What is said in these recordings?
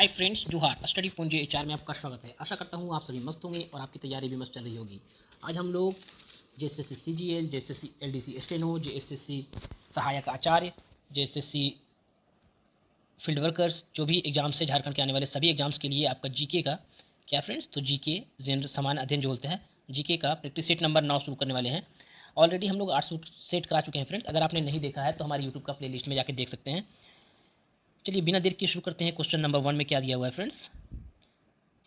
Hi friends, जोहार। Study पूंजी HR में आपका स्वागत है। आशा करता हूँ आप सभी मस्त होंगे और आपकी तैयारी भी मस्त चल रही होगी। आज हम लोग JSSC CGL, JSSC LDC steno, JSSC सहायक आचार्य, जेएसएससी फील्ड वर्कर्स, जो भी एग्जाम्स से झारखंड के आने वाले सभी एग्जाम्स के लिए आपका जीके का क्या फ्रेंड्स, तो जीके जनरल सामान्य अध्ययन जो बोलते हैं, जीके का प्रैक्टिस सेट नंबर 9 शुरू करने वाले हैं। ऑलरेडी हम लोग 8 सेट करा चुके हैं फ्रेंड्स। अगर आपने नहीं देखा है तो हमारे यूट्यूब का प्लेलिस्ट में जाकर देख सकते हैं। चलिए बिना देर के शुरू करते हैं। क्वेश्चन नंबर 1 में क्या दिया हुआ है फ्रेंड्स,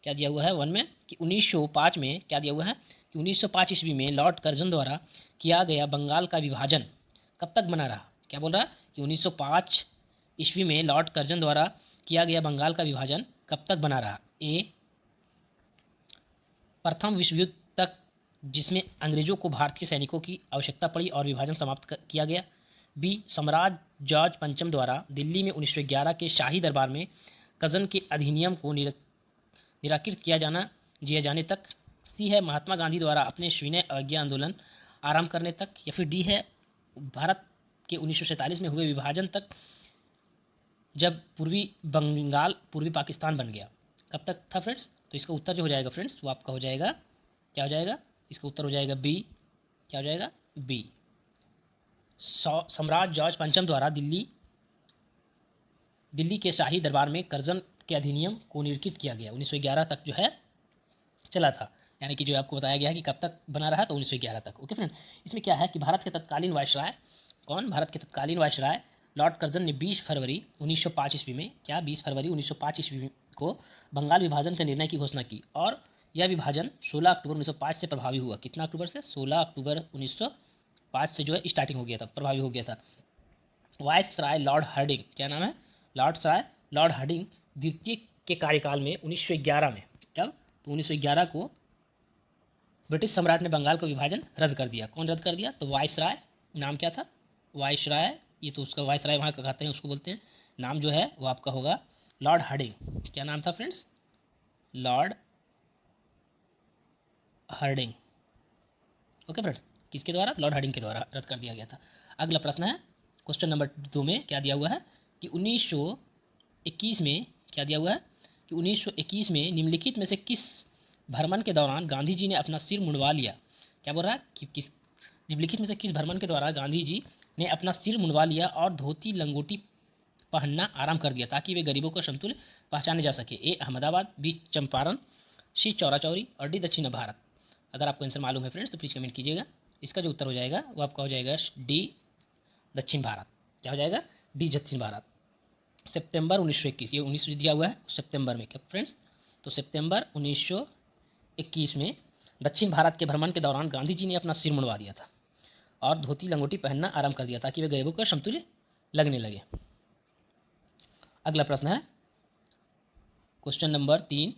क्या दिया हुआ है 1 में कि 1905 में क्या दिया हुआ है कि 1905 ईस्वी में लॉर्ड कर्जन द्वारा किया गया बंगाल का विभाजन कब तक बना रहा। क्या बोल रहा कि 1905 ईस्वी में लॉर्ड कर्जन द्वारा किया गया बंगाल का विभाजन कब तक बना रहा। ए, प्रथम विश्व युद्ध तक, जिसमें अंग्रेजों को भारतीय सैनिकों की आवश्यकता पड़ी और विभाजन समाप्त किया गया। बी, सम्राट जॉर्ज पंचम द्वारा दिल्ली में 1911 के शाही दरबार में कजन के अधिनियम को निराकृत किया जाने तक। सी है, महात्मा गांधी द्वारा अपने सविनय अवज्ञा आंदोलन आरंभ करने तक। या फिर डी है, भारत के 1947 में हुए विभाजन तक, जब पूर्वी बंगाल पूर्वी पाकिस्तान बन गया। कब तक था फ्रेंड्स, तो इसका उत्तर जो हो जाएगा फ्रेंड्स वो आपका हो जाएगा, क्या हो जाएगा, इसका उत्तर हो जाएगा बी। क्या हो जाएगा, बी। सम्राट जॉर्ज पंचम द्वारा दिल्ली के शाही दरबार में कर्जन के अधिनियम को निरकित किया गया। 1911 तक जो है चला था, यानी कि जो आपको बताया गया है कि कब तक बना रहा, तो 1911 तक। ओके फ्रेंड, इसमें क्या है कि भारत के तत्कालीन वायसराय, कौन, भारत के तत्कालीन वायसराय लॉर्ड कर्जन ने 20 फरवरी 1905 ईस्वी में, क्या 20 फरवरी 1905 ईस्वी को बंगाल विभाजन के निर्णय की घोषणा की और यह विभाजन 16 अक्टूबर 1905 से प्रभावी हुआ। कितना अक्टूबर से, 16 अक्टूबर 1905 से जो है स्टार्टिंग हो गया था, प्रभावी हो गया था। वायसराय लॉर्ड हार्डिंग, क्या नाम है, लॉर्ड हार्डिंग द्वितीय के कार्यकाल में 1911 में, तब तो 1911 को ब्रिटिश सम्राट ने बंगाल का विभाजन रद्द कर दिया। कौन रद्द कर दिया, तो वायसराय, नाम क्या था, वायसराय, ये तो उसका वायसराय वहाँ का कहते हैं, उसको बोलते हैं, नाम जो है वो आपका होगा लॉर्ड हार्डिंग। क्या नाम था friends, Lord Hardinge. Okay friends, किसके द्वारा, लॉर्ड हार्डिंग के द्वारा रद्द कर दिया गया था। अगला प्रश्न है क्वेश्चन नंबर 2 में क्या दिया हुआ है कि 1921 में क्या दिया हुआ है कि 1921 में निम्नलिखित में से किस भ्रमण के दौरान गांधी जी ने अपना सिर मुंडवा लिया। क्या बोल रहा है कि किस निम्नलिखित में से किस भ्रमण के द्वारा गांधी जी ने अपना सिर मुंडवा लिया और धोती लंगोटी पहनना आरंभ कर दिया ताकि वे गरीबों को समतुल्य पहचाने जा सके। ए, अहमदाबाद, बी, चंपारण, सी, चौरा चौरी और डी, दक्षिण भारत। अगर आपको आंसर मालूम है फ्रेंड्स तो प्लीज़ कमेंट कीजिएगा। इसका जो उत्तर हो जाएगा वो आपका हो जाएगा डी, दक्षिण भारत। क्या हो जाएगा, डी, दक्षिण भारत। सितंबर 1921, ये 19 दिया हुआ है सितंबर में, क्या फ्रेंड्स, तो सितंबर 1921 में दक्षिण भारत के भ्रमण के दौरान गांधी जी ने अपना सिर मुंडवा दिया था और धोती लंगोटी पहनना आरंभ कर दिया ताकि वे गरीबों को समतुल्य लगने लगे। अगला प्रश्न है क्वेश्चन नंबर 3,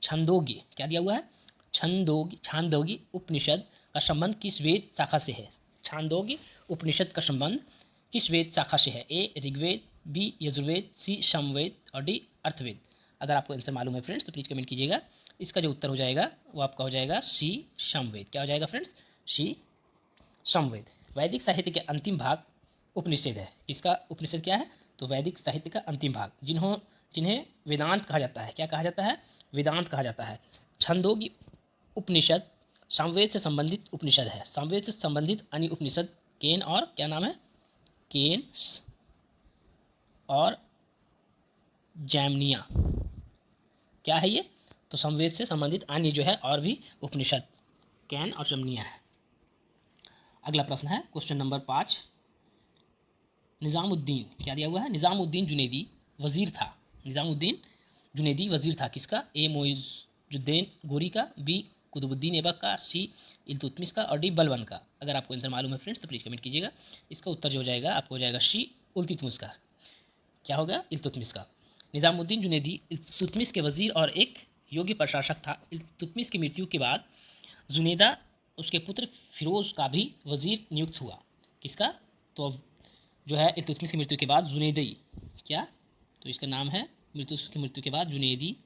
छंदोग्य, क्या दिया हुआ है, छांदोग्य उपनिषद का संबंध किस वेद शाखा से है। छांदोग्य उपनिषद का संबंध किस वेद शाखा से है। ए, ऋग्वेद, बी, यजुर्वेद, सी, सामवेद और डी, अर्थवेद। अगर आपको आंसर मालूम है फ्रेंड्स तो प्लीज़ कमेंट कीजिएगा। इसका जो उत्तर हो जाएगा वो आपका हो जाएगा सी, सामवेद। क्या हो जाएगा फ्रेंड्स, सी, सामवेद। वैदिक साहित्य के अंतिम भाग उपनिषद है। इसका उपनिषद क्या है, तो वैदिक साहित्य का अंतिम भाग, जिन्हें वेदांत कहा जाता है। क्या कहा जाता है, वेदांत कहा जाता है। छंदोग्य उपनिषद सामवेद से संबंधित उपनिषद है। सामवेद से संबंधित अन्य उपनिषद केन और क्या नाम है, केन और जैमिनिया। क्या है ये, तो सामवेद से संबंधित अन्य जो है और भी उपनिषद केन और जैमिनिया है। अगला प्रश्न है क्वेश्चन नंबर 5, निज़ामुद्दीन, क्या दिया हुआ है, निज़ामुद्दीन जुनैदी वजीर था। निज़ामुद्दीन जुनैदी वजीर था किसका, ए, मोइजुद्दीन गोरी का, बी, कुतुबुद्दीन ऐबक का, सी, इल्तुतमिश का और डी, बलबन का। अगर आपको आंसर मालूम है फ्रेंड्स तो प्लीज़ कमेंट कीजिएगा। इसका उत्तर जो हो जाएगा आपको हो जाएगा सी, इल्तुतमिश का। क्या होगा, इल्तुतमिश का। निज़ामुद्दीन जुनैदी इल्तुतमिश के वजीर और एक योग्य प्रशासक था। इल्तुतमिश की मृत्यु के बाद जुनैदा उसके पुत्र फिरोज का भी वजीर नियुक्त हुआ। किसका, तो जो है इल्तुतमिश की मृत्यु के बाद जुनैदी, क्या, तो इसका नाम है, मृत्यु के बाद जुनैदी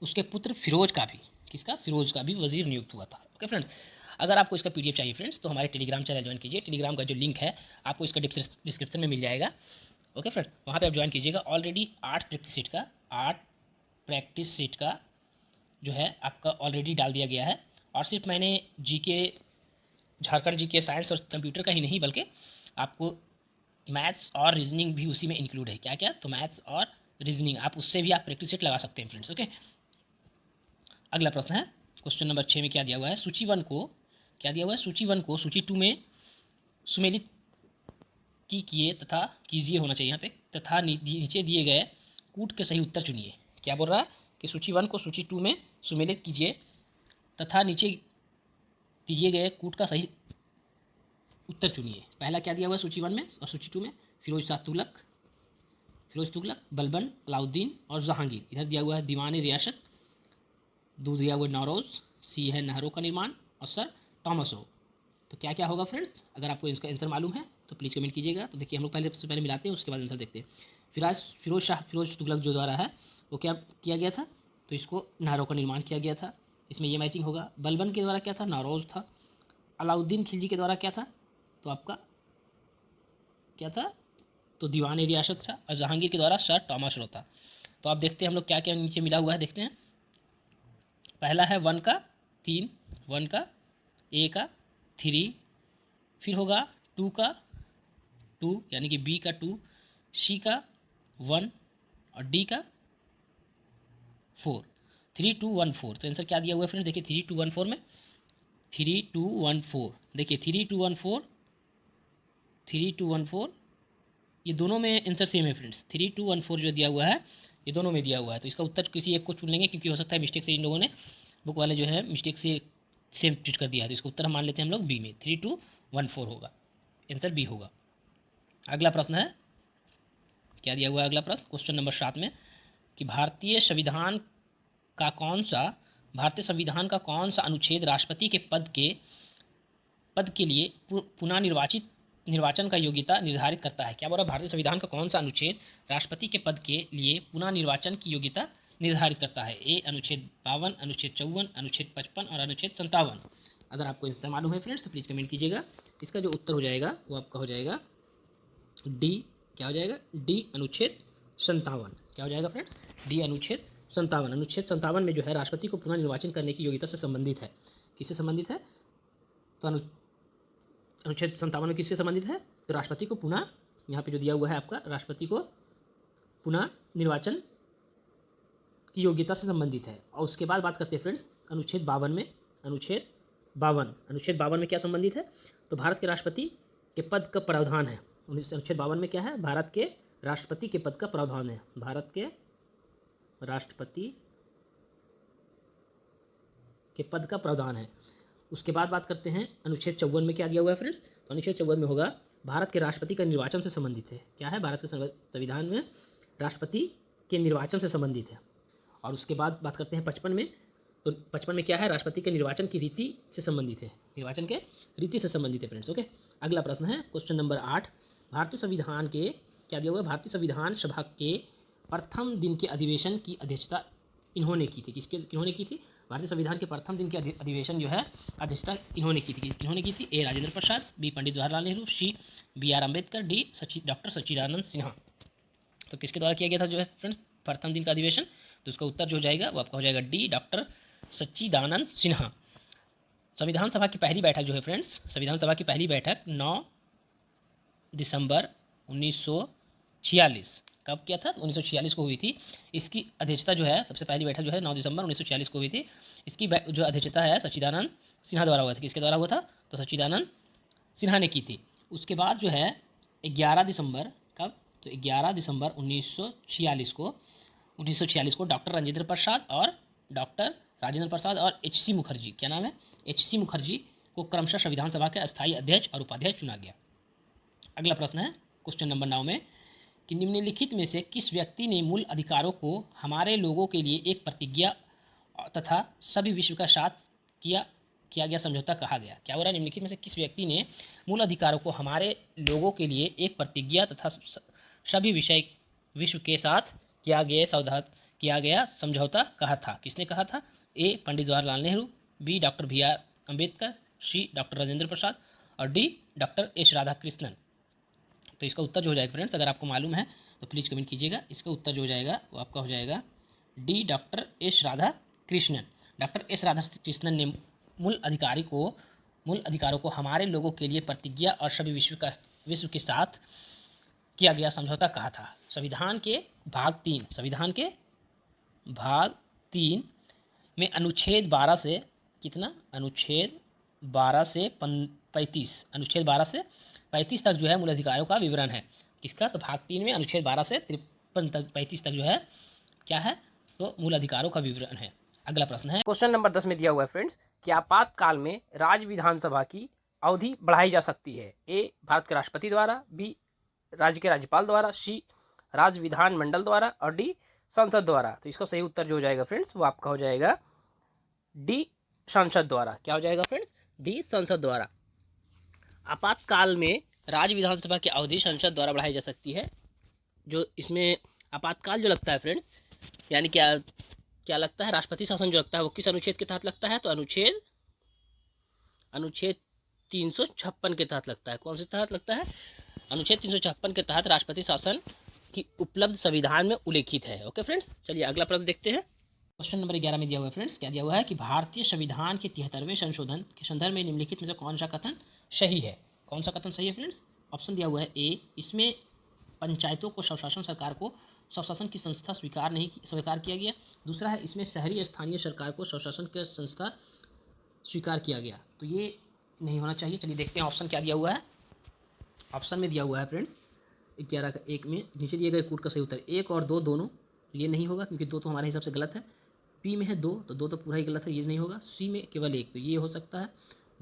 उसके पुत्र फिरोज का भी, किसका, फिरोज का भी वजीर नियुक्त हुआ था। ओके फ्रेंड्स, अगर आपको इसका पीडीएफ चाहिए फ्रेंड्स तो हमारे टेलीग्राम चैनल ज्वाइन कीजिए। टेलीग्राम का जो लिंक है आपको इसका डिस्क्रिप्शन में मिल जाएगा ओके फ्रेंड, वहाँ पे आप ज्वाइन कीजिएगा। ऑलरेडी 8 प्रैक्टिस सेट का जो है आपका ऑलरेडी डाल दिया गया है। और सिर्फ मैंने जीके, झारखंड जीके, साइंस और कंप्यूटर का ही नहीं, बल्कि आपको मैथ्स और रीजनिंग भी उसी में इंक्लूड है। क्या क्या? तो मैथ्स और रीजनिंग, आप उससे भी आप प्रैक्टिस सेट लगा सकते हैं फ्रेंड्स। ओके, अगला प्रश्न है क्वेश्चन नंबर 6 में क्या दिया हुआ है? सूची 1 को क्या दिया हुआ है? सूची 1 को सूची 2 में सुमेलित किए तथा कीजिए होना चाहिए यहाँ पे, तथा नीचे दिए गए कूट के सही उत्तर चुनिए। क्या बोल रहा है कि सूची 1 को सूची 2 में सुमेलित कीजिए तथा नीचे दिए गए कूट का सही उत्तर चुनिए। पहला क्या दिया हुआ है सूची 1 में और सूची 2 में? फिरोज तुगलक, बलबन, अलाउद्दीन और जहांगीर। इधर दिया हुआ है दीवानी रियासत, दो दिया हुआ है नौरोज, सी है नहरों का निर्माण और सर टॉमस रो। तो क्या क्या होगा फ्रेंड्स? अगर आपको इसका आंसर मालूम है तो प्लीज़ कमेंट कीजिएगा। तो देखिए हम लोग सबसे पहले मिलाते हैं, उसके बाद आंसर देखते हैं। फिरोज तुगलक जो द्वारा है वो क्या किया गया था? तो इसको नहरों का निर्माण किया गया था, इसमें ये मैचिंग होगा। बलबन के द्वारा क्या था? नौरोज था। अलाउद्दीन खिलजी के द्वारा क्या था? तो आपका क्या था? तो दीवान रियासत था। और जहांगीर के द्वारा सर टॉमस रो था। तो आप देखते हैं हम लोग क्या क्या नीचे मिला हुआ है, देखते हैं। पहला है 1 का 3, 1 का, ए का 3, फिर होगा 2 का 2 यानी कि बी का 2, सी का 1 और डी का 4। 3 2 1 4। तो आंसर क्या दिया हुआ है फ्रेंड्स? देखिए 3 2 1 4 में 3 2 1 4, देखिए 3 2 1 4, 3 2 1 4, ये दोनों में आंसर सेम है फ्रेंड्स। 3 2 1 4 जो दिया हुआ है ये दोनों में दिया हुआ है। तो इसका उत्तर किसी एक को चुन लेंगे, क्योंकि हो सकता है मिस्टेक से इन लोगों ने, बुक वाले जो है मिस्टेक से सेम चूज कर दिया है। तो इसका उत्तर हम मान लेते हैं हम लोग बी में, 3 2 1 4 होगा, आंसर बी होगा। अगला प्रश्न है, क्या दिया हुआ है अगला प्रश्न? क्वेश्चन नंबर 7 में कि भारतीय संविधान का कौन सा अनुच्छेद राष्ट्रपति के पद के लिए पुनः निर्वाचन का योग्यता निर्धारित करता है? क्या बोल रहा है? भारतीय संविधान का कौन सा अनुच्छेद राष्ट्रपति के पद के लिए पुनः निर्वाचन की योग्यता निर्धारित करता है? ए अनुच्छेद 52, अनुच्छेद 54, अनुच्छेद 55 और अनुच्छेद 57। अगर आपको इससे मालूम है फ्रेंड्स तो प्लीज़ कमेंट कीजिएगा। इसका जो उत्तर हो जाएगा वो आपका हो जाएगा डी। क्या हो जाएगा? डी अनुच्छेद 57। क्या हो जाएगा फ्रेंड्स? डी अनुच्छेद 57। अनुच्छेद 57 में जो है राष्ट्रपति को पुनः निर्वाचन करने की योग्यता से संबंधित है। किससे संबंधित है? तो अनुच्छेद 57 में किससे संबंधित है? तो राष्ट्रपति को पुनः, यहाँ पे जो दिया हुआ है आपका, राष्ट्रपति को पुनः निर्वाचन की योग्यता से संबंधित है। और उसके बाद बात करते हैं फ्रेंड्स अनुच्छेद 52 में। अनुच्छेद 52 में क्या संबंधित है? तो भारत के राष्ट्रपति के पद का प्रावधान है। अनुच्छेद 52 में क्या है? भारत के राष्ट्रपति के पद का प्रावधान है। भारत के राष्ट्रपति के पद का प्रावधान है। उसके बाद बात करते हैं अनुच्छेद 54 में क्या दिया हुआ है फ्रेंड्स? तो अनुच्छेद 54 में होगा भारत के राष्ट्रपति का निर्वाचन से संबंधित है। क्या है? भारत के संविधान में राष्ट्रपति के निर्वाचन से संबंधित है। और उसके बाद बात करते हैं 55 में। तो 55 में क्या है? राष्ट्रपति के निर्वाचन की रीति से संबंधित है। निर्वाचन के रीति से संबंधित है फ्रेंड्स। ओके, अगला प्रश्न है क्वेश्चन नंबर 8। भारतीय संविधान के क्या दिया हुआ है? भारतीय संविधान सभा के प्रथम दिन के अधिवेशन की अध्यक्षता इन्होंने की थी। किन्होंने की थी? भारतीय संविधान के प्रथम दिन के अधिवेशन जो है अध्यक्षता इन्होंने की थी। किन्होंने की थी? A Rajendra Prasad, B Pandit Jawaharlal Nehru, C B R Ambedkar, D doctor Sachchidanand Sinha. तो किसके द्वारा किया गया था जो है फ्रेंड्स प्रथम दिन का अधिवेशन? तो उसका उत्तर जो हो जाएगा वो आपका हो जाएगा डी, डॉक्टर सच्चिदानंद सिन्हा। संविधान सभा की पहली बैठक जो है फ्रेंड्स, संविधान सभा की पहली बैठक 9 दिसंबर 1946 कब किया था? 1946 को हुई थी। इसकी अध्यक्षता जो है, सबसे पहली बैठक जो है 9 दिसंबर 1946 को हुई थी। इसकी जो अध्यक्षता है सच्चिदानंद सिन्हा द्वारा हुआ था। किसके द्वारा हुआ था? तो सच्चिदानंद सिन्हा ने की थी। उसके बाद जो है 11 दिसंबर, कब? तो 11 दिसंबर 1946 को डॉक्टर राजेंद्र प्रसाद और एच.सी. मुखर्जी, क्या नाम है? एच.सी. मुखर्जी को क्रमशः संविधान सभा के अस्थायी अध्यक्ष और उपाध्यक्ष चुना गया। अगला प्रश्न है क्वेश्चन नंबर 9 में कि निम्नलिखित में से किस व्यक्ति ने मूल अधिकारों को हमारे लोगों के लिए एक प्रतिज्ञा तथा सभी विश्व का साथ किया गया समझौता कहा गया? क्या हो रहा है? निम्नलिखित में से किस व्यक्ति ने मूल अधिकारों को हमारे लोगों के लिए एक प्रतिज्ञा तथा सभी विश्व के साथ किया गया समझौता कहा था? किसने कहा था? A Pandit Jawaharlal Nehru, B doctor B R Ambedkar, C doctor Rajendra Prasad और डी डॉक्टर एस राधाकृष्णन। तो इसका उत्तर जो हो जाएगा फ्रेंड्स, अगर आपको मालूम है तो प्लीज़ कमेंट कीजिएगा। इसका उत्तर जो हो जाएगा वो आपका हो जाएगा D, doctor S Radha Krishnan. Doctor S Radha Krishnan ने मूल अधिकारों को हमारे लोगों के लिए प्रतिज्ञा और सभी विश्व के साथ किया गया समझौता कहा था। संविधान के भाग 3 में अनुच्छेद 12 से कितना, अनुच्छेद 12 से 35 तक जो है मूल अधिकारों का विवरण है। किसका, तो भाग 3 में अनुच्छेद 12 से 53 तक 35 तक जो है क्या है, तो मूल अधिकारों का विवरण है। अगला प्रश्न है, क्वेश्चन नंबर 10 में दिया हुआ है फ्रेंड्स कि आपातकाल में राज्य विधानसभा की अवधि बढ़ाई जा सकती है। ए, भारत के राष्ट्रपति द्वारा, बी, राज्य के राज्यपाल द्वारा, सी, राज्य विधान मंडल द्वारा और डी, संसद द्वारा। तो इसका सही उत्तर जो हो जाएगा फ्रेंड्स वो आपका हो जाएगा डी, संसद द्वारा। क्या हो जाएगा फ्रेंड्स, डी, संसद द्वारा। आपातकाल में राज्य विधानसभा की अवधि संसद द्वारा बढ़ाई जा सकती है। जो इसमें आपातकाल जो लगता है फ्रेंड्स, यानी क्या लगता है, राष्ट्रपति शासन जो लगता है वो किस अनुच्छेद के तहत लगता है, तो अनुच्छेद 356 के तहत लगता है। कौन से तहत लगता है, अनुच्छेद 356 के तहत राष्ट्रपति शासन की उपलब्ध संविधान में उल्लेखित है। ओके फ्रेंड्स, चलिए अगला प्रश्न देखते हैं। क्वेश्चन नंबर 11 में दिया हुआ है फ्रेंड्स, क्या दिया हुआ है कि भारतीय संविधान के 73वें संशोधन के संदर्भ में निम्नलिखित में से कौन सा कथन सही है। कौन सा कथन सही है फ्रेंड्स, ऑप्शन दिया हुआ है ए, इसमें पंचायतों को स्वशासन सरकार को स्वशासन की संस्था स्वीकार किया गया। दूसरा है, इसमें शहरी स्थानीय सरकार को स्वशासन की संस्था स्वीकार किया गया। तो ये नहीं होना चाहिए। चलिए देखते हैं ऑप्शन क्या दिया हुआ है। ऑप्शन में दिया हुआ है फ्रेंड्स 11 का 1 में नीचे दिए गए कूट का सही उत्तर 1 और 2 दोनों, ये नहीं होगा क्योंकि 2 तो हमारे हिसाब से गलत है। बी में है 2, तो 2 तो पूरा ही गलत है, ये नहीं होगा। सी में केवल 1, तो ये हो सकता है।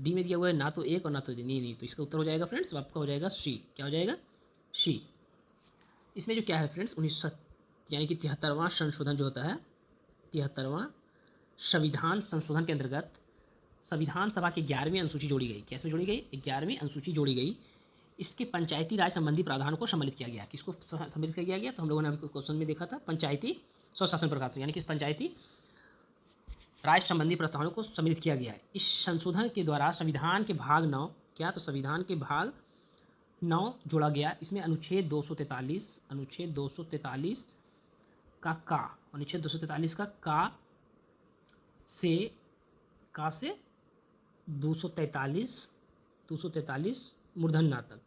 डी में दिया हुआ है ना तो 1 और ना तो नहीं, तो इसका उत्तर हो जाएगा फ्रेंड्स आपका हो जाएगा सी। क्या हो जाएगा, सी। इसमें जो क्या है फ्रेंड्स 19 यानी कि 73वां संशोधन जो होता है, 73वां संविधान संशोधन के अंतर्गत संविधान सभा की 11वीं अनुसूची जोड़ी गई। क्या इसमें जोड़ी गई, 11वीं अनुसूची जोड़ी गई। इसके पंचायती राज संबंधी प्रावधानों को सम्मिलित किया गया। किसको सम्मिलित किया गया, तो हम लोगों ने अभी क्वेश्चन में देखा था, पंचायती स्वशासन प्रकार, यानी कि पंचायती राज संबंधी प्रस्तावों को सम्मिलित किया गया है। इस संशोधन के द्वारा संविधान के भाग 9 क्या, तो संविधान के भाग 9 जोड़ा गया। इसमें अनुच्छेद 243 का अनुच्छेद 243 का से 243 मूर्धन ना तक,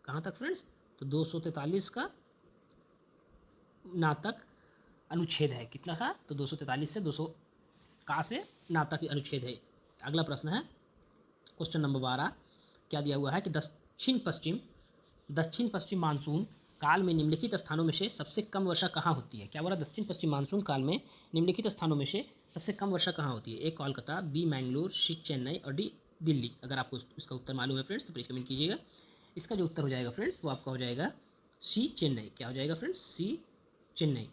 कहाँ तक फ्रेंड्स, तो 243 का ना तक अनुच्छेद है। कितना का, तो 243 से 200 का से ना तक अनुच्छेद है। अगला प्रश्न है क्वेश्चन नंबर 12, क्या दिया हुआ है कि दक्षिण पश्चिम मानसून काल में निम्नलिखित स्थानों में से सबसे कम वर्षा कहाँ होती है। क्या बोला, दक्षिण पश्चिम मानसून काल में निम्नलिखित स्थानों में से सबसे कम वर्षा कहाँ होती है। ए, कोलकाता, बी, मैंगलोर, सी, चेन्नई और डी, दिल्ली। अगर आपको इसका उत्तर मालूम है फ्रेंड्स तो प्लीज़ कमेंट कीजिएगा। इसका जो उत्तर हो जाएगा फ्रेंड्स वो आपका हो जाएगा सी, चेन्नई। क्या हो जाएगा फ्रेंड्स, सी, चेन्नई।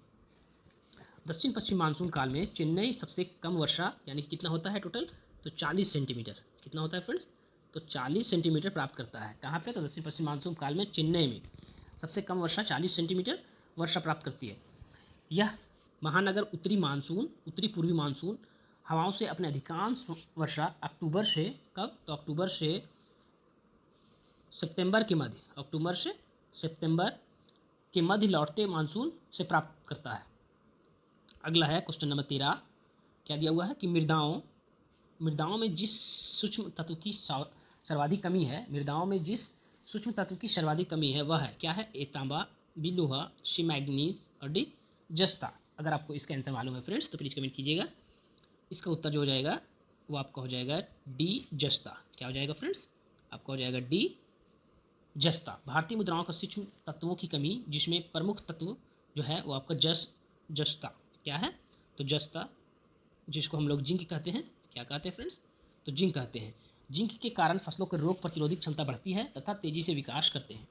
दक्षिण पश्चिम मानसून काल में चेन्नई सबसे कम वर्षा यानी कि कितना होता है टोटल, तो 40 सेंटीमीटर। कितना होता है फ्रेंड्स, तो 40 सेंटीमीटर प्राप्त करता है। कहाँ पे, तो दक्षिण पश्चिम मानसून काल में चेन्नई में सबसे कम वर्षा 40 सेंटीमीटर वर्षा प्राप्त करती है। यह महानगर उत्तरी पूर्वी मानसून हवाओं से अपने अधिकांश वर्षा अक्टूबर से कब, तो अक्टूबर से सितंबर के मध्य लौटते मानसून से प्राप्त करता है। अगला है क्वेश्चन नंबर 13, क्या दिया हुआ है कि मृदाओं में जिस सूक्ष्म तत्व की सर्वाधिक कमी है वह है, क्या है, ए, तांबा, बी, लोहा, सी, मैग्नीज और डी, जस्ता। अगर आपको इसका आंसर मालूम है फ्रेंड्स तो प्लीज़ कमेंट कीजिएगा। इसका उत्तर जो हो जाएगा वो आपका हो जाएगा डी, जस्ता। क्या हो जाएगा फ्रेंड्स, आपका हो जाएगा डी, जस्ता। भारतीय मुद्राओं का सूक्ष्म तत्वों की कमी जिसमें प्रमुख तत्व जो है वो आपका जस्ता। क्या है, तो जस्ता, जिसको हम लोग जिंक कहते हैं। क्या कहते हैं फ्रेंड्स, तो जिंक कहते हैं। जिंक के कारण फसलों की रोग प्रतिरोधक क्षमता बढ़ती है तथा तेजी से विकास करते हैं।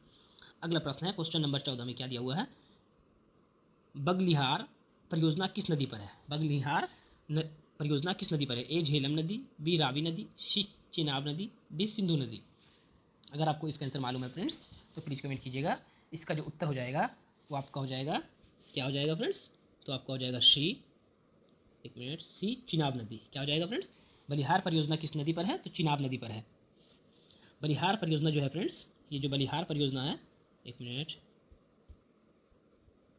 अगला प्रश्न है क्वेश्चन नंबर 14 में क्या दिया हुआ है, बगलिहार परियोजना किस नदी पर है। परियोजना किस नदी पर है, ए, झेलम नदी, बी, रावी नदी, सी, चिनाब नदी, डी, सिंधु नदी। अगर आपको इसका आंसर मालूम है फ्रेंड्स तो प्लीज़ कमेंट कीजिएगा। इसका जो उत्तर हो जाएगा वो आपका हो जाएगा, क्या हो जाएगा फ्रेंड्स, तो आपका हो जाएगा सी, एक मिनट, सी, चिनाब नदी। क्या हो जाएगा फ्रेंड्स, बलिहार परियोजना किस नदी पर है, तो चिनाब नदी पर है। बलिहार परियोजना जो है फ्रेंड्स, ये जो बलिहार परियोजना है एक मिनट,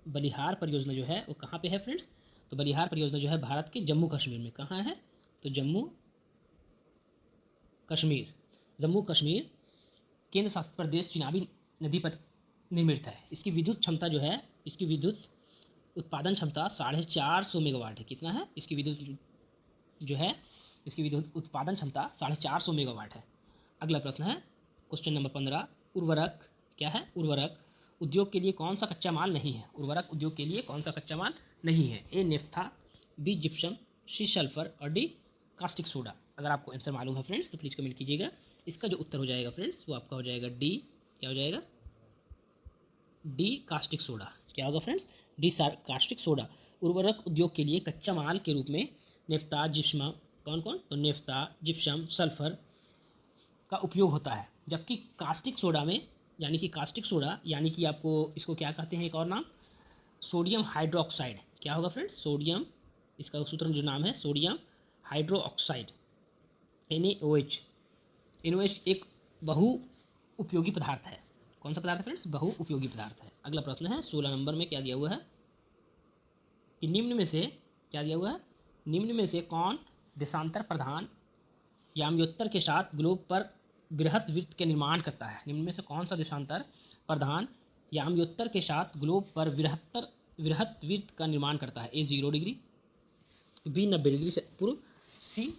बलिहार परियोजना जो है वो कहाँ पे है फ्रेंड्स? तो बलिहार परियोजना जो है भारत के जम्मू कश्मीर में। कहाँ है? तो जम्मू कश्मीर। जम्मू कश्मीर केंद्र शासित प्रदेश चिनाबी नदी पर निर्मित है। इसकी विद्युत क्षमता जो है, इसकी विद्युत उत्पादन क्षमता 450 मेगावाट है। कितना है इसकी विद्युत जो है, इसकी विद्युत उत्पादन क्षमता 450 मेगावाट है। अगला प्रश्न है क्वेश्चन नंबर 15, उर्वरक क्या है? उर्वरक उद्योग के लिए कौन सा कच्चा माल नहीं है? उर्वरक उद्योग के लिए कौन सा कच्चा माल नहीं है? A naphtha, B gypsum, C sulphur और डी कास्टिक सोडा। अगर आपको आंसर मालूम है फ्रेंड्स तो प्लीज़ कमेंट कीजिएगा। इसका जो उत्तर हो जाएगा फ्रेंड्स वो आपका हो जाएगा डी। क्या हो जाएगा? D caustic soda. क्या होगा फ्रेंड्स? डी कास्टिक सोडा उर्वरक उद्योग के लिए कच्चा माल के रूप में नेफ्ता, जिप्सम, कौन कौन? तो नेफ्ता, जिप्सम, सल्फर का उपयोग होता है। जबकि कास्टिक सोडा में, यानी कि कास्टिक सोडा यानी कि आपको इसको क्या कहते हैं, एक और नाम सोडियम हाइड्रोक्साइड। क्या होगा फ्रेंड्स? सोडियम, इसका सूत्र जो नाम है सोडियम हाइड्रोक्साइड, NaOH। NaOH एक बहु उपयोगी पदार्थ है। कौन सा पदार्थ है फ्रेंड्स? बहु उपयोगी पदार्थ है। अगला प्रश्न है 16 नंबर में क्या दिया हुआ है कि निम्न में से, क्या दिया हुआ है? निम्न में से कौन देशांतर प्रधान याम्योत्तर के साथ ग्लोब पर बृहत वृत्त के निर्माण करता है? निम्न में से कौन सा देशांतर प्रधान याम्योत्तर के साथ ग्लोब पर बृहत वृत्त का निर्माण करता है? ए 0 डिग्री, बी 90 डिग्री से पूर्व, सी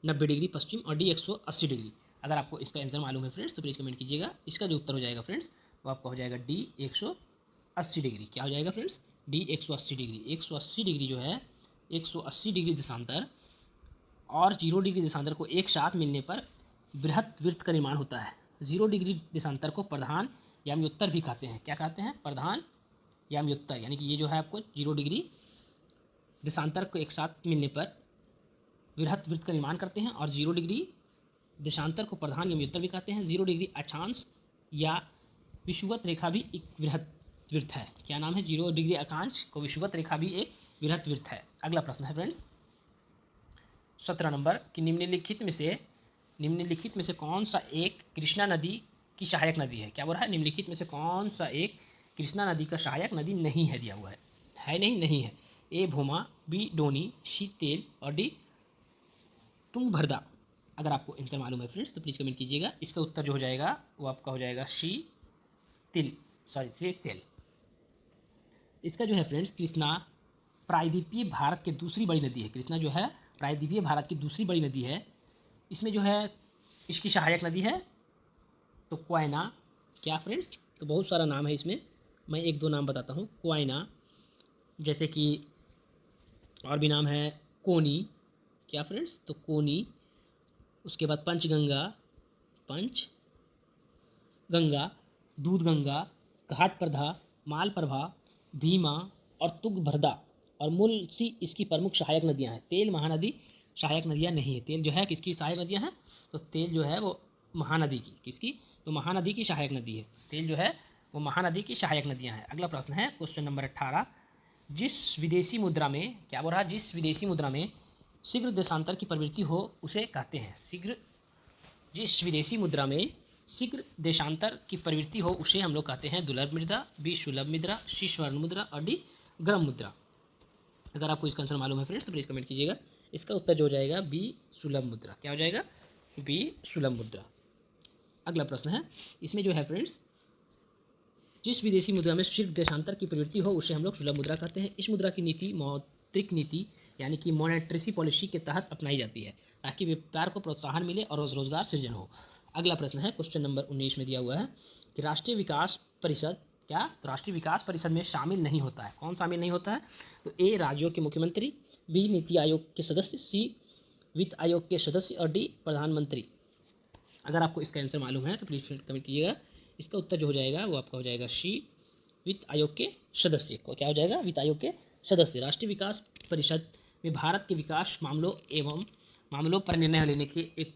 90 डिग्री पश्चिम और डी 180 डिग्री। अगर आपको इसका आंसर मालूम है फ्रेंड्स तो प्लीज़ कमेंट कीजिएगा। इसका जो उत्तर हो जाएगा फ्रेंड्स वो आपका हो जाएगा डी 180 डिग्री। क्या हो जाएगा फ्रेंड्स? D 180 degree. 180 डिग्री जो है, 180 डिग्री देशांतर और 0 डिग्री देशांतर को एक साथ मिलने पर बृहत वृत्त का निर्माण होता है। 0 डिग्री देशांतर को प्रधान याम्योत्तर भी कहते हैं। क्या कहते हैं? प्रधान याम्योत्तर। यानी कि ये जो है आपको 0 डिग्री देशांतर को एक साथ मिलने पर बृहत वृत्त का निर्माण करते हैं और 0 डिग्री देशांतर को प्रधान याम्योत्तर भी कहते हैं। 0 डिग्री अक्षांश या विषुवत रेखा भी एक बृहत वृत्त है। क्या नाम है? 0 डिग्री अक्षांश को विषुवत रेखा भी एक बृहत वृत्त है। अगला प्रश्न है फ्रेंड्स 17 नंबर कि निम्नलिखित में से कौन सा एक कृष्णा नदी की सहायक नदी है? क्या बोल रहा है? निम्नलिखित में से कौन सा एक कृष्णा नदी का सहायक नदी नहीं है? दिया हुआ है नहीं है। ए भूमा, बी डोनी, सी तेल और डी तुंगभद्रा। अगर आपको आंसर मालूम है फ्रेंड्स तो प्लीज़ कमेंट कीजिएगा। इसका उत्तर जो हो जाएगा वो आपका हो जाएगा सी तेल। इसका जो है फ्रेंड्स कृष्णा प्रायद्वीपीय भारत की दूसरी बड़ी नदी है। कृष्णा जो है प्रायद्वीपीय भारत की दूसरी बड़ी नदी है। इसमें जो है इसकी सहायक नदी है तो क्वाइना। क्या फ्रेंड्स? तो बहुत सारा नाम है इसमें, मैं एक दो नाम बताता हूँ। क्वाइना, जैसे कि और भी नाम है कोनी। क्या फ्रेंड्स? तो कोनी। उसके बाद पंचगंगा, दूधगंगा, घाटप्रभा, मालप्रभा, भीमा और तुंगभद्रा और मुलसी इसकी प्रमुख सहायक नदियां हैं। तेल महानदी सहायक नदियां नहीं है। तेल जो है किसकी सहायक नदियां हैं? तो तेल जो है वो महानदी की, किसकी? तो महानदी की सहायक नदी है। तेल जो है वो महानदी की सहायक नदियां हैं। अगला प्रश्न है क्वेश्चन नंबर 18, जिस विदेशी मुद्रा में, क्या बोल रहा है? जिस विदेशी मुद्रा में शीघ्र देशांतर की प्रवृत्ति हो उसे कहते हैं जिस विदेशी मुद्रा में शीघ्र देशांतर की प्रवृत्ति हो उसे हम लोग कहते हैं दुर्लभ मुद्रा, बी सुलभ मुद्रा, सी स्वर्ण मुद्रा और डी गर्म मुद्रा। अगर आपको इसका आंसर मालूम है फ्रेंड्स तो प्लीज़ कमेंट कीजिएगा। इसका उत्तर जो हो जाएगा बी सुलभ मुद्रा। क्या हो जाएगा? बी सुलभ मुद्रा। अगला प्रश्न है इसमें जो है फ्रेंड्स, जिस विदेशी मुद्रा में शीघ्र देशांतर की प्रवृत्ति हो उसे हम लोग सुलभ मुद्रा कहते हैं। इस मुद्रा की नीति मौद्रिक नीति यानी कि मॉनेटरी पॉलिसी के तहत अपनाई जाती है ताकि व्यापार को प्रोत्साहन मिले और रोजगार सृजन हो। अगला प्रश्न है क्वेश्चन नंबर 19 में दिया हुआ है कि राष्ट्रीय विकास परिषद, क्या? तो राष्ट्रीय विकास परिषद में शामिल नहीं होता है। कौन शामिल नहीं होता है? तो ए राज्यों के मुख्यमंत्री, बी नीति आयोग के सदस्य, सी वित्त आयोग के सदस्य और डी प्रधानमंत्री। अगर आपको इसका आंसर मालूम है तो प्लीज़ कमेंट कीजिएगा। इसका उत्तर जो हो जाएगा वो आपका हो जाएगा सी वित्त आयोग के सदस्य को। क्या हो जाएगा? वित्त आयोग के सदस्य। राष्ट्रीय विकास परिषद में भारत के विकास मामलों पर निर्णय लेने के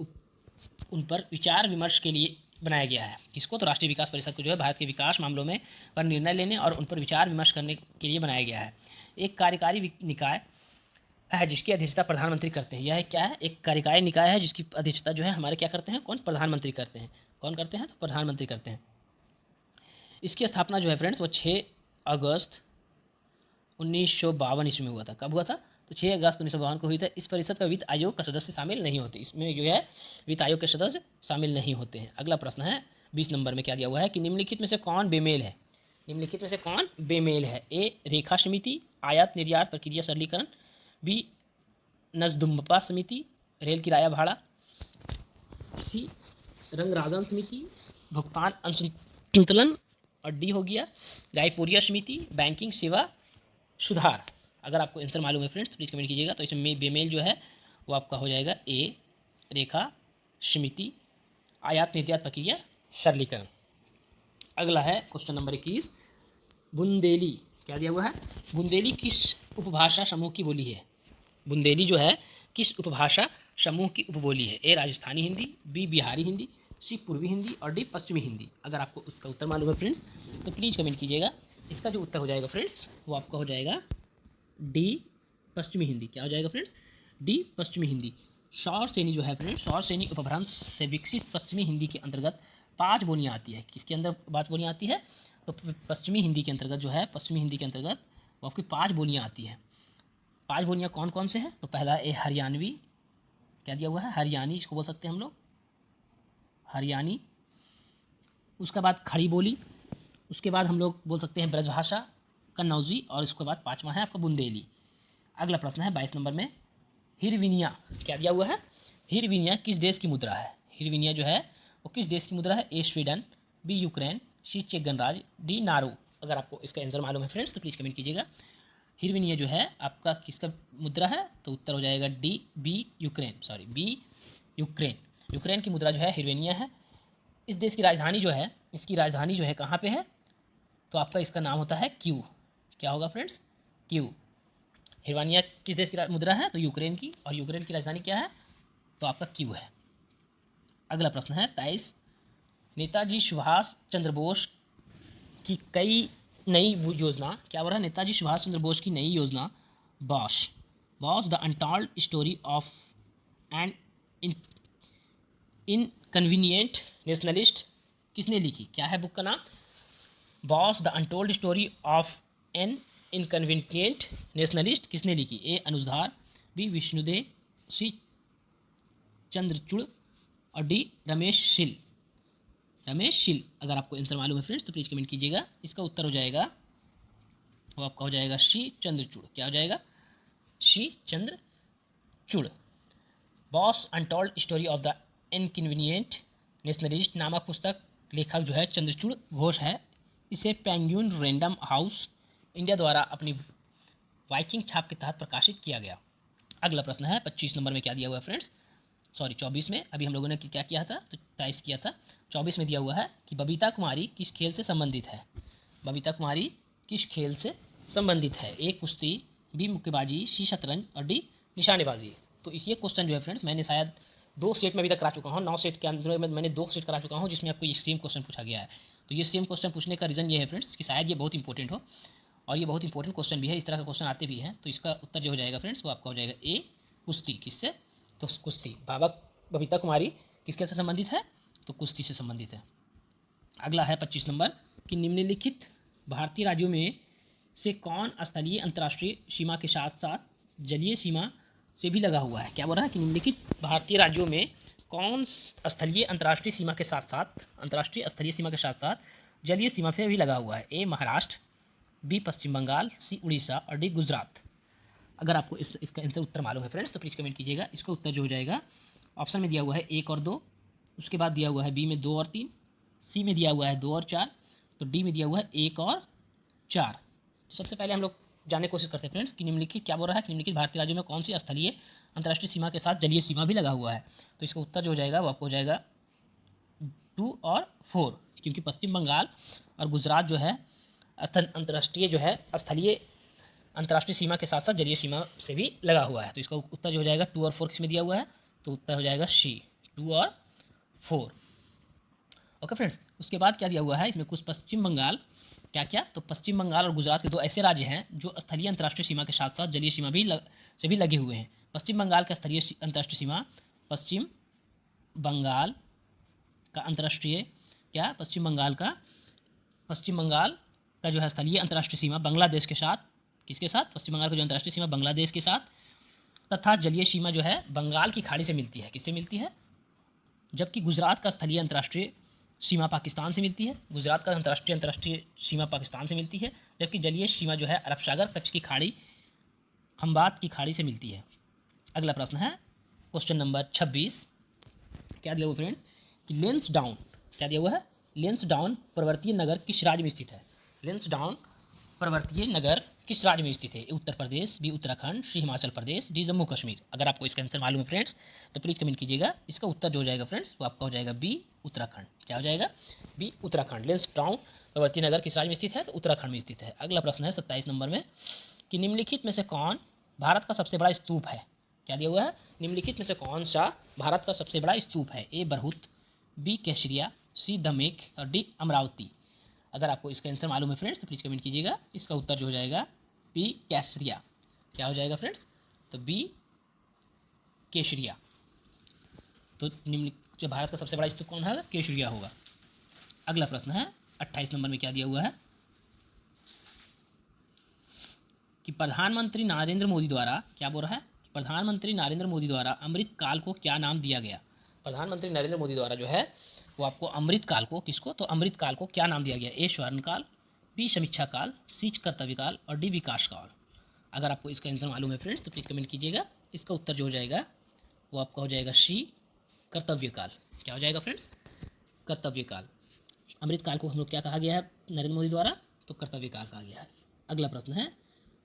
उन पर विचार विमर्श के लिए बनाया गया है। किसको? तो राष्ट्रीय विकास परिषद को जो है भारत के विकास मामलों में पर निर्णय लेने और उन पर विचार विमर्श करने के लिए बनाया गया है। एक कार्यकारी निकाय है जिसकी अध्यक्षता प्रधानमंत्री करते हैं। यह क्या है? एक कार्यकारी निकाय है जिसकी अध्यक्षता जो है हमारे क्या करते हैं? कौन? प्रधानमंत्री करते हैं। कौन करते हैं? तो प्रधानमंत्री करते हैं। इसकी स्थापना जो है फ्रेंड्स वो 6 अगस्त 1952 ईस्वी में हुआ था। कब हुआ था? तो 6 अगस्त 1952 को हुई था। इस परिषद का वित्त आयोग का सदस्य शामिल नहीं होते, इसमें जो है वित्त आयोग के सदस्य शामिल नहीं होते हैं। अगला प्रश्न है 20 नंबर में, क्या दिया हुआ है कि निम्नलिखित में से कौन बेमेल है? निम्नलिखित में से कौन बेमेल है? ए रेखा समिति, आयात निर्यात प्रक्रिया सरलीकरण, बी नजदुम्पा समिति, रेल किराया भाड़ा, सी रंगराजन समिति, भुगतान असंतुलन, और डी हो गया रायपुरिया समिति, बैंकिंग सेवा सुधार। अगर आपको आंसर मालूम है फ्रेंड्स तो प्लीज़ कमेंट कीजिएगा। तो इसमें बेमेल जो है वो आपका हो जाएगा ए रेखा समिति, आयात निर्यात प्रक्रिया सरलीकरण। अगला है क्वेश्चन नंबर 21, बुंदेली। क्या दिया हुआ है? बुंदेली किस उपभाषा समूह की बोली है? बुंदेली जो है किस उपभाषा समूह की उपबोली है? ए राजस्थानी हिंदी, बी बिहारी हिंदी, सी पूर्वी हिंदी, और डी पश्चिमी हिंदी। अगर आपको उसका उत्तर मालूम है फ्रेंड्स तो प्लीज़ कमेंट कीजिएगा। इसका जो उत्तर हो जाएगा फ्रेंड्स वो आपका हो जाएगा डी पश्चिमी हिंदी। क्या हो जाएगा फ्रेंड्स? डी पश्चिमी हिंदी। सौर सेनी जो है फ्रेंड्स, सौर सेनी उपभ्रंश से विकसित पश्चिमी हिंदी के अंतर्गत 5 बोलियाँ आती है। किसके अंदर 5 बोलियाँ आती है? तो पश्चिमी हिंदी के अंतर्गत जो है, पश्चिमी हिंदी के अंतर्गत वो आपकी 5 बोलियाँ आती हैं। 5 बोलियाँ कौन कौन से हैं? तो पहला ए हरियाणवी। क्या दिया हुआ है? हरियाणी, इसको बोल सकते हैं हम लोग हरियाणी। उसके बाद खड़ी बोली, उसके बाद हम लोग बोल सकते हैं ब्रजभाषा, कन्नौजी, और उसके बाद 5वां है आपका बुंदेली। अगला प्रश्न है 22 नंबर में, हिरविनिया। क्या दिया हुआ है? हिरविनिया किस देश की मुद्रा है? हिरविनिया जो है वो किस देश की मुद्रा है? ए स्वीडन, बी यूक्रेन, सी चेक गणराज्य, डी नारू। अगर आपको इसका आंसर मालूम है फ्रेंड्स तो प्लीज़ कमेंट कीजिएगा। हिरविनिया जो है आपका किसका मुद्रा है? तो उत्तर हो जाएगा D B Ukraine, sorry B Ukraine. Ukraine की मुद्रा जो है हिरविनिया है। इस देश की राजधानी जो है, इसकी राजधानी जो है कहाँ पे है? तो आपका इसका नाम होता है क्यू। क्या होगा फ्रेंड्स? क्यू। हिरवानिया किस देश की मुद्रा है? तो यूक्रेन की, और यूक्रेन की राजधानी क्या है? तो आपका क्यू है। अगला प्रश्न है 23, नेताजी सुभाष चंद्र बोस की कई नई योजना। क्या बोल रहा है? नेताजी सुभाष चंद्र बोस की नई योजना Bosch the untold story of N inconvenient nationalist किसने लिखी? क्या है बुक का नाम? Boss the untold story of N inconvenient nationalist किसने लिखी? ए अनुजधार, बी विष्णुदेव, सी चंद्रचूड़, और डी रमेश शील। रमेश शील। अगर आपको आंसर मालूम है फ्रेंड्स तो प्लीज़ कमेंट कीजिएगा। इसका उत्तर हो जाएगा वो आपका हो जाएगा शी चंद्रचूड़। क्या हो जाएगा? She Chandrachud. Boss untold story of the inconvenient nationalist नामक पुस्तक लेखक जो है चंद्रचूड़ घोष है। इसे पेंगुइन रैंडम हाउस इंडिया द्वारा अपनी वाइकिंग छाप के तहत प्रकाशित किया गया। अगला प्रश्न है 25 नंबर में, क्या दिया हुआ है फ्रेंड्स? सॉरी 24 में। अभी हम लोगों ने क्या किया था? तो 23 किया था। 24 में दिया हुआ है कि बबीता कुमारी किस खेल से संबंधित है? बबीता कुमारी किस खेल से संबंधित है? ए कुश्ती, बी मुक्केबाजी, सी शतरंज, और डी निशानेबाजी। तो ये क्वेश्चन जो है फ्रेंड्स मैंने शायद 2 सेट में अभी तक करा चुका हूँ। 9 सेट के अंदर में मैंने 2 सेट करा चुका हूँ जिसमें आपको ये सेम क्वेश्चन पूछा गया है। तो ये सेम क्वेश्चन पूछने का रीज़न ये है फ्रेंड्स कि शायद ये बहुत इंपॉर्टेंट हो, और ये बहुत इंपॉर्टेंट क्वेश्चन भी है। इस तरह का क्वेश्चन आते भी हैं। तो इसका उत्तर जो हो जाएगा फ्रेंड्स वो आपका हो जाएगा ए कुश्ती। किससे? तो कुश्ती। बबीता कुमारी किस खेल से संबंधित है? तो कुश्ती से संबंधित है। अगला है 25 नंबर कि निम्नलिखित भारतीय राज्यों में से कौन स्थलीय अंतर्राष्ट्रीय सीमा के साथ साथ जलीय सीमा से भी लगा हुआ है? क्या बोल रहा है कि निम्नलिखित भारतीय राज्यों में कौन स्थलीय अंतर्राष्ट्रीय सीमा के साथ साथ अंतर्राष्ट्रीय स्थलीय सीमा के साथ साथ जलीय सीमा पे भी लगा हुआ है? ए महाराष्ट्र, बी पश्चिम बंगाल, सी उड़ीसा, और डी गुजरात। अगर आपको इसका आंसर उत्तर मालूम है फ्रेंड्स तो प्लीज़ कमेंट कीजिएगा। इसका उत्तर जो हो जाएगा ऑप्शन में दिया हुआ है 1 और 2, उसके बाद दिया हुआ है बी में 2 और 3, सी में दिया हुआ है 2 और 4, तो डी में दिया हुआ है 1 और 4। तो सबसे पहले हम लोग जानने की कोशिश करते हैं फ्रेंड्स कि निम्नलिखित क्या बोल रहा है कि निम्नलिखित भारतीय राज्यों में कौन सी स्थलीय अंतर्राष्ट्रीय सीमा के साथ जलीय सीमा भी लगा हुआ है? तो इसका उत्तर जो हो जाएगा वो आपको हो जाएगा 2 और 4, क्योंकि पश्चिम बंगाल और गुजरात जो है अंतर्राष्ट्रीय जो है स्थलीय अंतर्राष्ट्रीय सीमा के साथ साथ जलीय सीमा से भी लगा हुआ है। तो इसका उत्तर जो हो जाएगा 2 और 4 किसमें दिया हुआ है? तो उत्तर हो जाएगा सी 2 और 4। ओके फ्रेंड्स, उसके बाद क्या दिया हुआ है इसमें? कुछ पश्चिम बंगाल क्या तो पश्चिम बंगाल और गुजरात के 2 ऐसे राज्य हैं जो स्थलीय अंतर्राष्ट्रीय सीमा के साथ साथ जलीय सीमा भी से भी लगे हुए हैं। पश्चिम बंगाल का स्थलीय अंतर्राष्ट्रीय सीमा पश्चिम बंगाल का अंतर्राष्ट्रीय क्या? पश्चिम बंगाल का पश्चिम बंगाल का जो है स्थलीय अंतर्राष्ट्रीय सीमा बांग्लादेश के साथ, किसके साथ? पश्चिम बंगाल का जो अंतर्राष्ट्रीय सीमा बांग्लादेश के साथ, तथा जलीय सीमा जो है बंगाल की खाड़ी से मिलती है। किससे मिलती है? जबकि गुजरात का स्थलीय अंतर्राष्ट्रीय सीमा पाकिस्तान से मिलती है। गुजरात का अंतर्राष्ट्रीय सीमा पाकिस्तान से मिलती है, जबकि जलीय सीमा जो है अरब सागर, कच्छ की खाड़ी, खंबात की खाड़ी से मिलती है। अगला प्रश्न है क्वेश्चन नंबर 26। क्या दिया हुआ फ्रेंड्स कि लेंसडाउन, क्या दिया हुआ है? लेंसडाउन पर्वतीय नगर किस राज्य में स्थित है? लेंसडाउन पर्वतीय नगर किस राज्य में स्थित है? ए उत्तर प्रदेश, बी उत्तराखंड, सी हिमाचल प्रदेश, डी जम्मू कश्मीर। अगर आपको इसका आंसर मालूम है फ्रेंड्स तो प्लीज़ कमेंट कीजिएगा। इसका उत्तर जो हो जाएगा फ्रेंड्स वो आपका हो जाएगा बी उत्तराखंड। क्या हो जाएगा? बी उत्तराखंड। लेंसडाउन पर्वतीय नगर किस राज्य में स्थित है? तो उत्तराखंड में स्थित है। अगला प्रश्न है 27 नंबर में कि निम्नलिखित में से कौन भारत का सबसे बड़ा स्तूप है? क्या दिया हुआ है? निम्नलिखित में से कौन सा भारत का सबसे बड़ा स्तूप है? ए बरहुत, बी केसरिया, सी दमेक और डी अमरावती। अगर आपको इसका आंसर मालूम है फ्रेंड्स तो प्लीज़ कमेंट कीजिएगा। इसका उत्तर जो हो जाएगा बी केसरिया। क्या हो जाएगा फ्रेंड्स? तो बी केसरिया। तो निम्न जो भारत का सबसे बड़ा स्तूप कौन है? केसरिया होगा। अगला प्रश्न है 28 नंबर में क्या दिया हुआ है कि प्रधानमंत्री नरेंद्र मोदी द्वारा, क्या बोल रहा है? प्रधानमंत्री नरेंद्र मोदी द्वारा अमृत काल को क्या नाम दिया गया? प्रधानमंत्री नरेंद्र मोदी द्वारा जो है वो आपको अमृत काल को, किसको? तो अमृत काल को क्या नाम दिया गया? ए स्वर्ण काल, बी समीक्षा काल, सी कर्तव्य काल और डी विकास काल। अगर आपको इसका आंसर मालूम है फ्रेंड्स तो प्लीज़ कमेंट कीजिएगा। इसका उत्तर जो हो जाएगा वो आपका हो जाएगा सी कर्तव्य काल। क्या हो जाएगा फ्रेंड्स? कर्तव्य काल। अमृत काल को हम लोग क्या कहा गया है नरेंद्र मोदी द्वारा? तो कर्तव्य काल कहा गया है। अगला प्रश्न है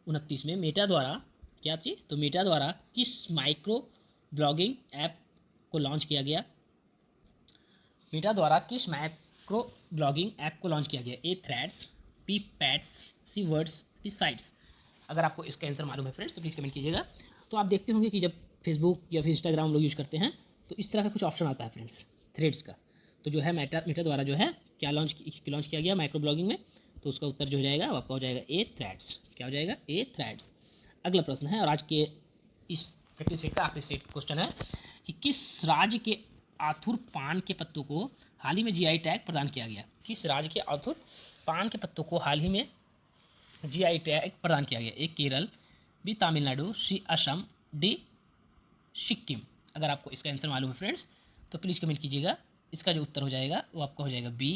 29 में मेटा द्वारा, क्या चीज़? तो मेटा द्वारा किस माइक्रो ब्लॉगिंग ऐप को लॉन्च किया गया? मेटा द्वारा किस माइक्रो ब्लॉगिंग ऐप को लॉन्च किया गया? ए थ्रेड्स, बी पैड्स, सी वर्ड्स, डी साइट्स। अगर आपको इसका आंसर मालूम है फ्रेंड्स तो प्लीज़ कमेंट कीजिएगा। तो आप देखते होंगे कि जब फेसबुक या फिर इंस्टाग्राम लोग यूज़ करते हैं तो इस तरह का कुछ ऑप्शन आता है फ्रेंड्स, थ्रेड्स का। तो जो है मेटा द्वारा जो है क्या लॉन्च किया गया माइक्रो ब्लॉगिंग में? तो उसका उत्तर जो हो जाएगा वो आपका हो जाएगा ए थ्रेड्स। क्या हो जाएगा? ए थ्रेड्स। अगला प्रश्न है और आज के इस प्रैक्टिस सेट का आखिरी सेट क्वेश्चन है कि किस राज्य के आथुर पान के पत्तों को हाल ही में जीआई टैग प्रदान किया गया? किस राज्य के आथुर पान के पत्तों को हाल ही में जीआई टैग प्रदान किया गया? ए केरल, बी तमिलनाडु, सी असम, डी सिक्किम। अगर आपको इसका आंसर मालूम है फ्रेंड्स तो प्लीज़ कमेंट कीजिएगा। इसका जो उत्तर हो जाएगा वो आपका हो जाएगा बी।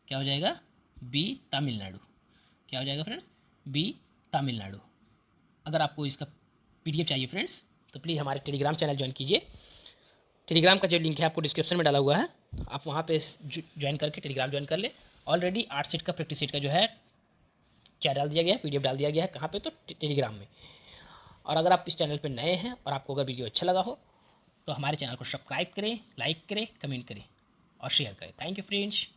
क्या हो जाएगा? बी तमिलनाडु। क्या हो जाएगा फ्रेंड्स? बी तमिलनाडु। अगर आपको इसका पीडीएफ चाहिए फ्रेंड्स तो प्लीज़ हमारे टेलीग्राम चैनल ज्वाइन कीजिए। टेलीग्राम का जो लिंक है आपको डिस्क्रिप्शन में डाला हुआ है, आप वहाँ पे ज्वाइन करके टेलीग्राम ज्वाइन कर ले। ऑलरेडी 8 सेट का प्रैक्टिस सेट का जो है क्या डाल दिया गया है, पीडीएफ डाल दिया गया है। कहाँ पे? तो टेलीग्राम में। और अगर आप इस चैनल पर नए हैं और आपको अगर वीडियो अच्छा लगा हो तो हमारे चैनल को सब्सक्राइब करें, लाइक करें, कमेंट करें और शेयर करें। Thank you friends.